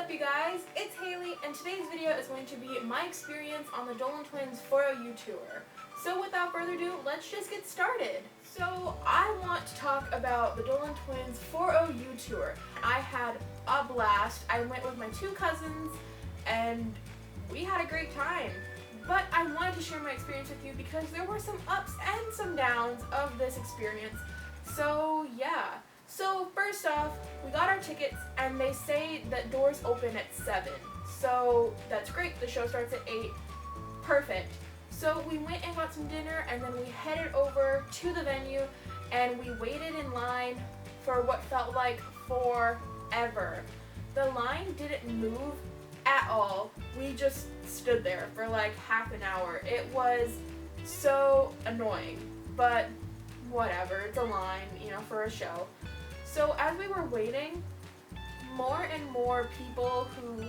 up, you guys? It's Hayley, and today's video is going to be my experience on the Dolan Twins 4OU tour. So without further ado, let's just get started. So I want to talk about the Dolan Twins 4OU tour. I had a blast. I went with my two cousins, and we had a great time. But I wanted to share my experience with you because there were some ups and some downs of this experience. So yeah. So first off, we got our tickets and they say that doors open at 7. So that's great. The show starts at 8. Perfect. So we went and got some dinner and then we headed over to the venue and we waited in line for what felt like forever. The line didn't move at all. We just stood there for like half an hour. It was so annoying, but whatever. It's a line, for a show. So as we were waiting, more and more people who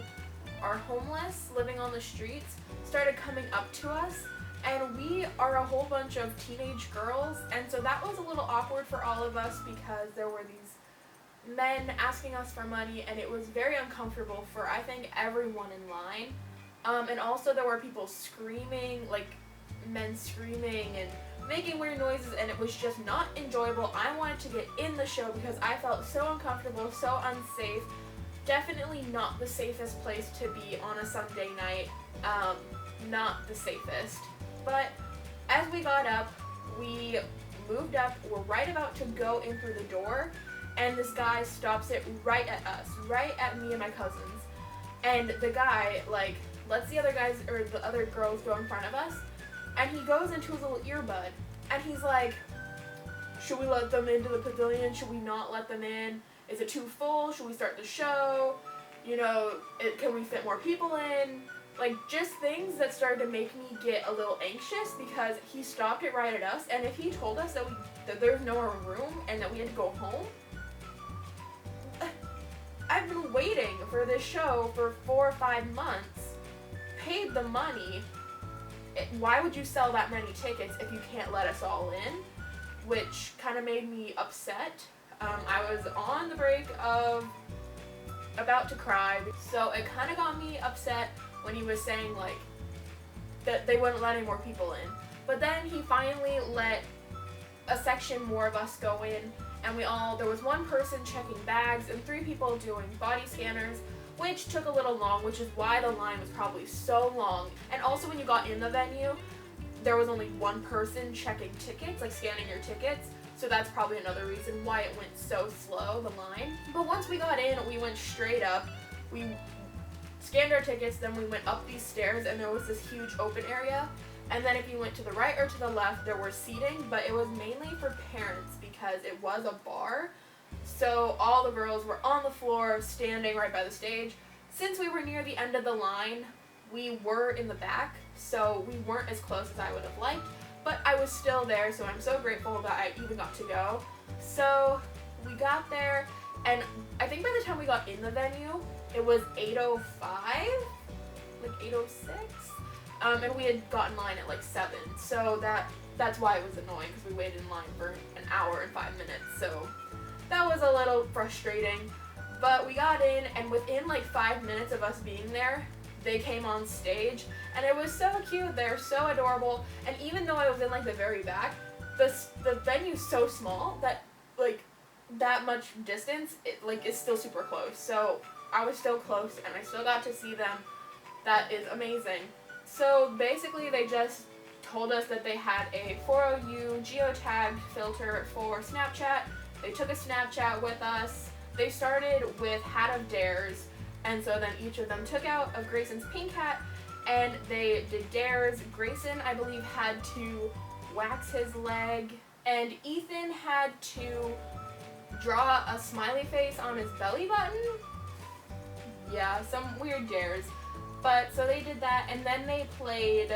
are homeless, living on the streets, started coming up to us, and we are a whole bunch of teenage girls, and so that was a little awkward for all of us because there were these men asking us for money, and it was very uncomfortable for, I think, everyone in line. And also there were people screaming, like men screaming and making weird noises, and it was just not enjoyable. I wanted to get in the show because I felt so uncomfortable, so unsafe. Definitely not the safest place to be on a Sunday night. Not the safest. But as we got up, we moved up, we're right about to go in through the door, and this guy stops it right at us, right at me and my cousins. And the guy, lets the other guys, or the other girls go in front of us, and he goes into his little earbud, and he's like, should we let them into the pavilion? Should we not let them in? Is it too full? Should we start the show? Can we fit more people in? Just things that started to make me get a little anxious because he stopped it right at us, and if he told us that there's no more room and that we had to go home, I've been waiting for this show for 4 or 5 months, paid the money. Why would you sell that many tickets if you can't let us all in? Which kind of made me upset. I was on the break of about to cry, so it kind of got me upset when he was saying that they wouldn't let any more people in. But then he finally let a section more of us go in, and there was one person checking bags and 3 people doing body scanners, which took a little long, which is why the line was probably so long. And also when you got in the venue, there was only one person checking tickets, scanning your tickets, so that's probably another reason why it went so slow, the line. But once we got in, we went straight up. We scanned our tickets, then we went up these stairs, and there was this huge open area. And then if you went to the right or to the left, there were seating, but it was mainly for parents because it was a bar. So all the girls were on the floor, standing right by the stage. Since we were near the end of the line, we were in the back, so we weren't as close as I would have liked, but I was still there, so I'm so grateful that I even got to go. So we got there, and I think by the time we got in the venue, it was 8:05, 8:06, and we had gotten in line at 7, so that's why it was annoying, because we waited in line for an hour and 5 minutes, so that was a little frustrating. But we got in, and within 5 minutes of us being there, they came on stage, and it was so cute. They're so adorable, and even though I was in the very back, the venue's so small that that much distance is still super close. So I was still close, and I still got to see them. That is amazing. So basically they just told us that they had a 4OU geotagged filter for Snapchat. They took a Snapchat with us. They started with Hat of Dares, and so then each of them took out of Grayson's pink hat, and they did dares. Grayson, I believe, had to wax his leg, and Ethan had to draw a smiley face on his belly button. Yeah, some weird dares. But so they did that, and then they played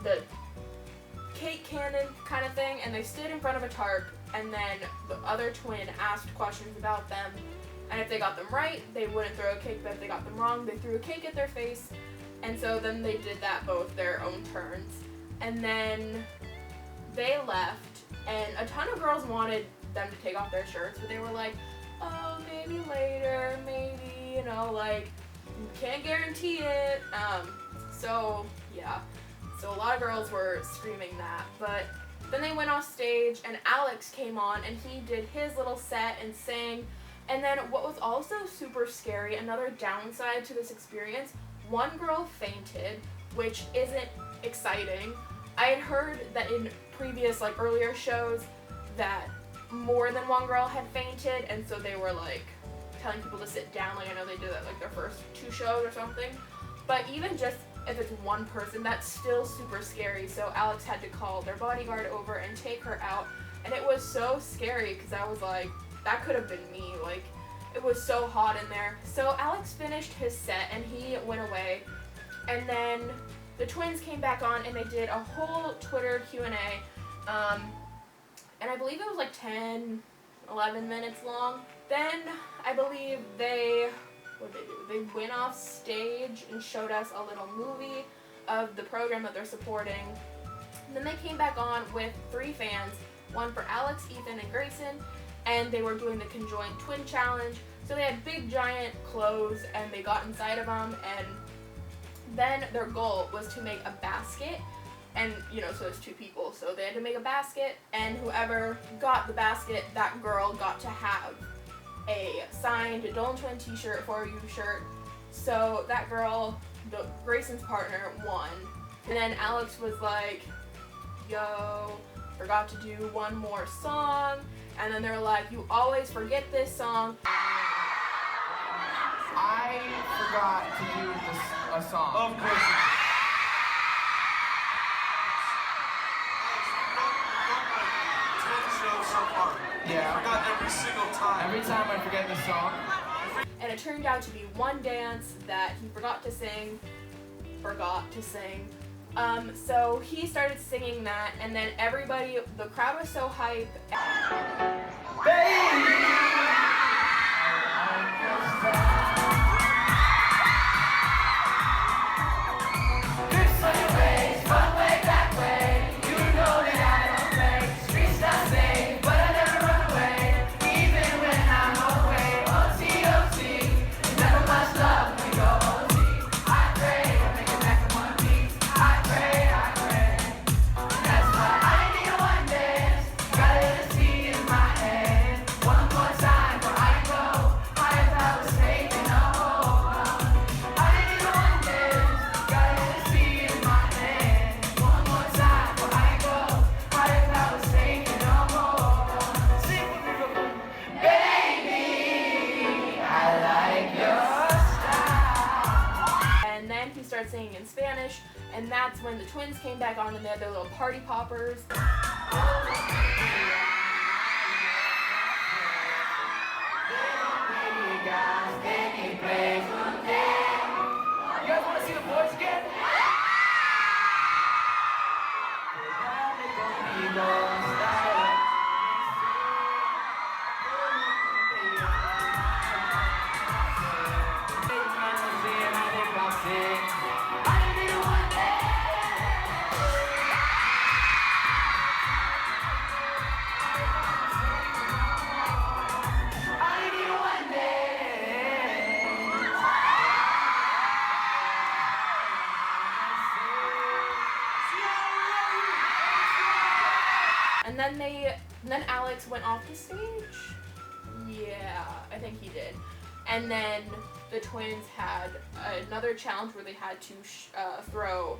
the cake cannon kind of thing, and they stood in front of a tarp, and then the other twin asked questions about them, and if they got them right, they wouldn't throw a cake, but if they got them wrong, they threw a cake at their face. And so then they did that both their own turns, and then they left, and a ton of girls wanted them to take off their shirts, but they were like, oh, maybe later, maybe, know, like, can't guarantee it. So yeah, so a lot of girls were screaming that, but then they went off stage and Alex came on and he did his little set and sang. And then what was also super scary, another downside to this experience, one girl fainted, which isn't exciting. I had heard that in previous, like, earlier shows that more than one girl had fainted, and so they were, like, telling people to sit down. Like, I know they did that, like, their first 2 shows or something. But even just if it's one person, that's still super scary. So Alex had to call their bodyguard over and take her out. And it was so scary because I was like, that could have been me. Like, it was so hot in there. So Alex finished his set and he went away. And then the twins came back on and they did a whole Twitter Q&A. And I believe it was like 10, 11 minutes long. Then I believe what did they do? They went off stage and showed us a little movie of the program that they're supporting. And then they came back on with 3 fans, one for Alex, Ethan, and Grayson, and they were doing the conjoined twin challenge. So they had big giant clothes and they got inside of them, and then their goal was to make a basket. And, you know, so it's 2 people, so they had to make a basket, and whoever got the basket, that girl got to have a signed Dolan Twin t-shirt, For You shirt. So that girl, Grayson's partner, won. And then Alex was like, yo, forgot to do one more song. And then they're like, you always forget this song. I forgot to do a song. Of course. Yeah. I forgot every single time. Every time I forget the song. And it turned out to be one dance that he forgot to sing. So he started singing that, and then everybody, the crowd was so hype. Started singing in Spanish, and that's when the twins came back on and they had their little party poppers. You guys want to see the boys again? And then Alex went off the stage. Yeah, I think he did. And then the twins had another challenge where they had to throw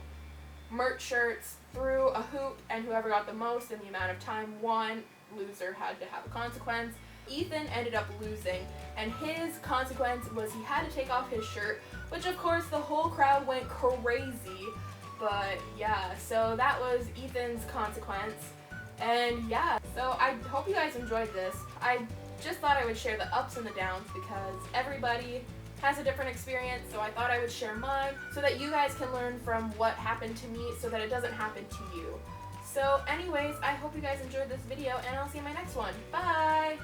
merch shirts through a hoop, and whoever got the most in the amount of time won. Loser had to have a consequence. Ethan ended up losing, and his consequence was he had to take off his shirt, which of course the whole crowd went crazy. But yeah, so that was Ethan's consequence. And yeah, so I hope you guys enjoyed this. I just thought I would share the ups and the downs because everybody has a different experience, so I thought I would share mine so that you guys can learn from what happened to me so that it doesn't happen to you. So anyways, I hope you guys enjoyed this video, and I'll see you in my next one. Bye!